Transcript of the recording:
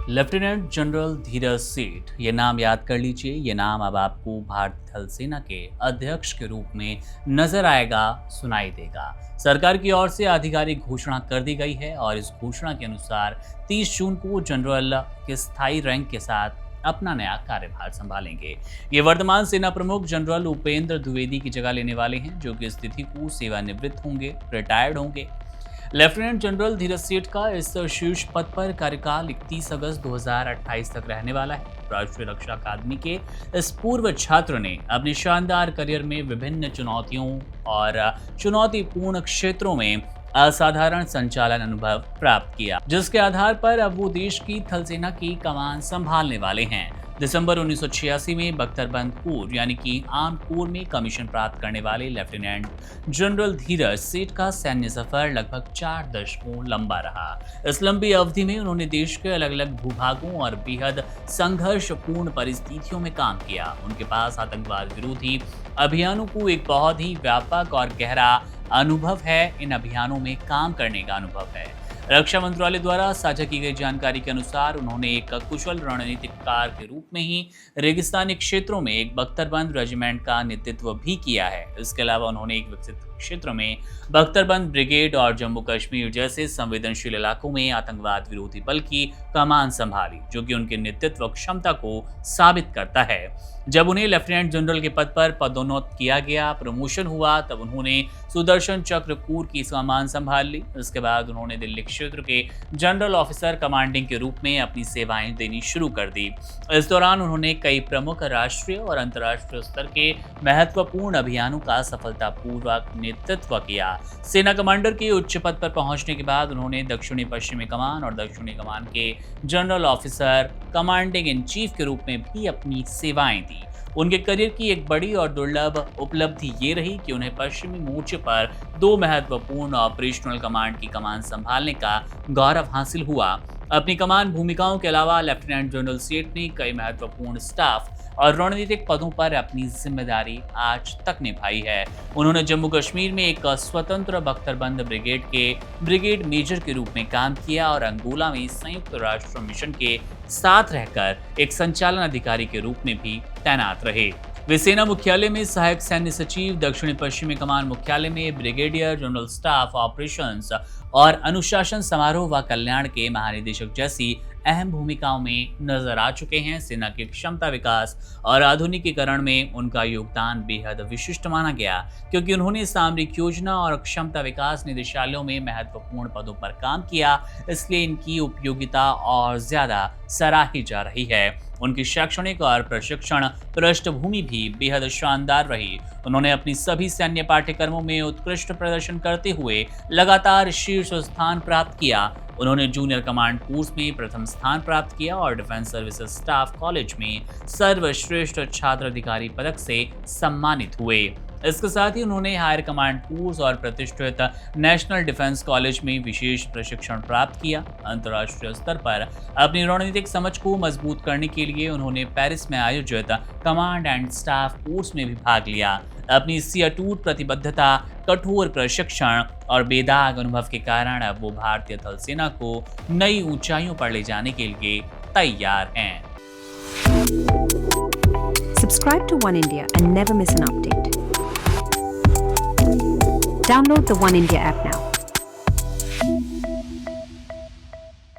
Lieutenant general धीरज सेठ, ये नाम याद कर लीजिए। ये नाम अब आपको भारतीय थल सेना के अध्यक्ष के रूप में नजर आएगा, सुनाई देगा। सरकार की ओर से आधिकारिक घोषणा कर दी गई है और इस घोषणा के अनुसार 30 जून को जनरल के स्थायी रैंक के साथ अपना नया कार्यभार संभालेंगे। ये वर्तमान सेना प्रमुख जनरल उपेंद्र द्विवेदी की जगह लेने वाले हैं, जो कि इस तिथि को सेवानिवृत्त होंगे, रिटायर्ड होंगे। लेफ्टिनेंट जनरल धीरज सेठ का इस शीर्ष पद पर कार्यकाल 31 अगस्त 2028 तक रहने वाला है। राष्ट्रीय रक्षा अकादमी के इस पूर्व छात्र ने अपनी शानदार करियर में विभिन्न चुनौतियों और चुनौतीपूर्ण क्षेत्रों में असाधारण संचालन अनुभव प्राप्त किया, जिसके आधार पर अब वो देश की थल सेना की कमान संभालने वाले हैं। दिसंबर 1986 में बख्तरबंद कोर यानी कि आर्म कोर में कमीशन प्राप्त करने वाले लेफ्टिनेंट जनरल धीरज सेठ का सैन्य सफर लगभग 4 दशकों लंबा रहा। इस लंबी अवधि में उन्होंने देश के अलग अलग भूभागों और बेहद संघर्षपूर्ण परिस्थितियों में काम किया। उनके पास आतंकवाद विरोधी अभियानों को एक बहुत ही व्यापक और गहरा अनुभव है। इन अभियानों में काम करने का अनुभव है। रक्षा मंत्रालय द्वारा साझा की गई जानकारी के अनुसार उन्होंने एक कुशल रणनीतिकार के रूप में ही रेगिस्तानी क्षेत्रों में एक बख्तरबंद रेजिमेंट का नेतृत्व भी किया है। इसके अलावा उन्होंने एक विकसित क्षेत्र में बख्तरबंद ब्रिगेड और जम्मू कश्मीर जैसे संवेदनशील इलाकों में आतंकवाद विरोधी बल की कमान संभाली, जो कि उनके नेतृत्व क्षमता को साबित करता है। जब उन्हें लेफ्टिनेंट जनरल के पद पर पदोन्नत किया गया, प्रमोशन हुआ, तब उन्होंने सुदर्शन चक्र कोर की कमान संभाल ली। इसके बाद उन्होंने दिल्ली क्षेत्र के जनरल ऑफिसर कमांडिंग के रूप में अपनी सेवाएं देनी शुरू कर दी। इस दौरान उन्होंने कई प्रमुख राष्ट्रीय और अंतर्राष्ट्रीय स्तर के महत्वपूर्ण अभियानों का सफलतापूर्वक नेतृत्व किया। सेना कमांडर के उच्च पद पर पहुंचने के बाद उन्होंने दक्षिणी पश्चिमी कमान और दक्षिणी कमान के general officer commanding in chief के रूप में भी अपनी सेवाएं दी। उनके करियर की एक बड़ी और दुर्लभ उपलब्धि ये रही कि उन्हें पश्चिमी मोर्चे पर 2 महत्वपूर्ण ऑपरेशनल कमांड की कमान संभालने का गौरव हासिल हुआ। अपनी कमान भूमिकाओं के अलावा लेफ्टिनेंट जनरल सेठ ने कई महत्वपूर्ण स्टाफ और रणनीतिक पदों पर अपनी जिम्मेदारी आज तक निभाई है। उन्होंने जम्मू कश्मीर में एक स्वतंत्र बख्तरबंद ब्रिगेड के ब्रिगेड मेजर के रूप में काम किया और अंगोला में संयुक्त राष्ट्र मिशन के साथ रहकर एक संचालन अधिकारी के रूप में भी तैनात रहे। वे सेना मुख्यालय में सहायक सैन्य सचिव, दक्षिणी पश्चिमी कमान मुख्यालय में ब्रिगेडियर जनरल स्टाफ ऑपरेशंस और अनुशासन समारोह व कल्याण के महानिदेशक जैसी अहम भूमिकाओं में नजर आ चुके हैं। सेना के क्षमता विकास और आधुनिकीकरण में उनका योगदान बेहद विशिष्ट माना गया, क्योंकि उन्होंने सामरिक योजना और क्षमता विकास निदेशालयों में महत्वपूर्ण पदों पर काम किया। इसलिए इनकी उपयोगिता और ज्यादा सराही जा रही है। उनकी शैक्षणिक और प्रशिक्षण पृष्ठभूमि भी बेहद शानदार रही। उन्होंने अपनी सभी सैन्य पाठ्यक्रमों में उत्कृष्ट प्रदर्शन करते हुए लगातार शीर्ष स्थान प्राप्त किया। उन्होंने जूनियर कमांड कोर्स में प्रथम स्थान प्राप्त किया और डिफेंस सर्विसेज स्टाफ कॉलेज में सर्वश्रेष्ठ छात्र अधिकारी पदक से सम्मानित हुए। इसके साथ ही उन्होंने हायर कमांड कोर्स और प्रतिष्ठित नेशनल डिफेंस कॉलेज में विशेष प्रशिक्षण प्राप्त किया। अंतर्राष्ट्रीय स्तर पर अपनी रणनीतिक समझ को मजबूत करने के लिए उन्होंने पेरिस में आयोजित कमांड एंड स्टाफ कोर्स में भी भाग लिया। अपनी इसी अटूट प्रतिबद्धता, कठोर प्रशिक्षण और बेदाग अनुभव के कारण अब वो भारतीय थल सेना को नई ऊंचाइयों पर ले जाने के लिए तैयार हैं। Subscribe to One India and never miss an update. Download the One India app now.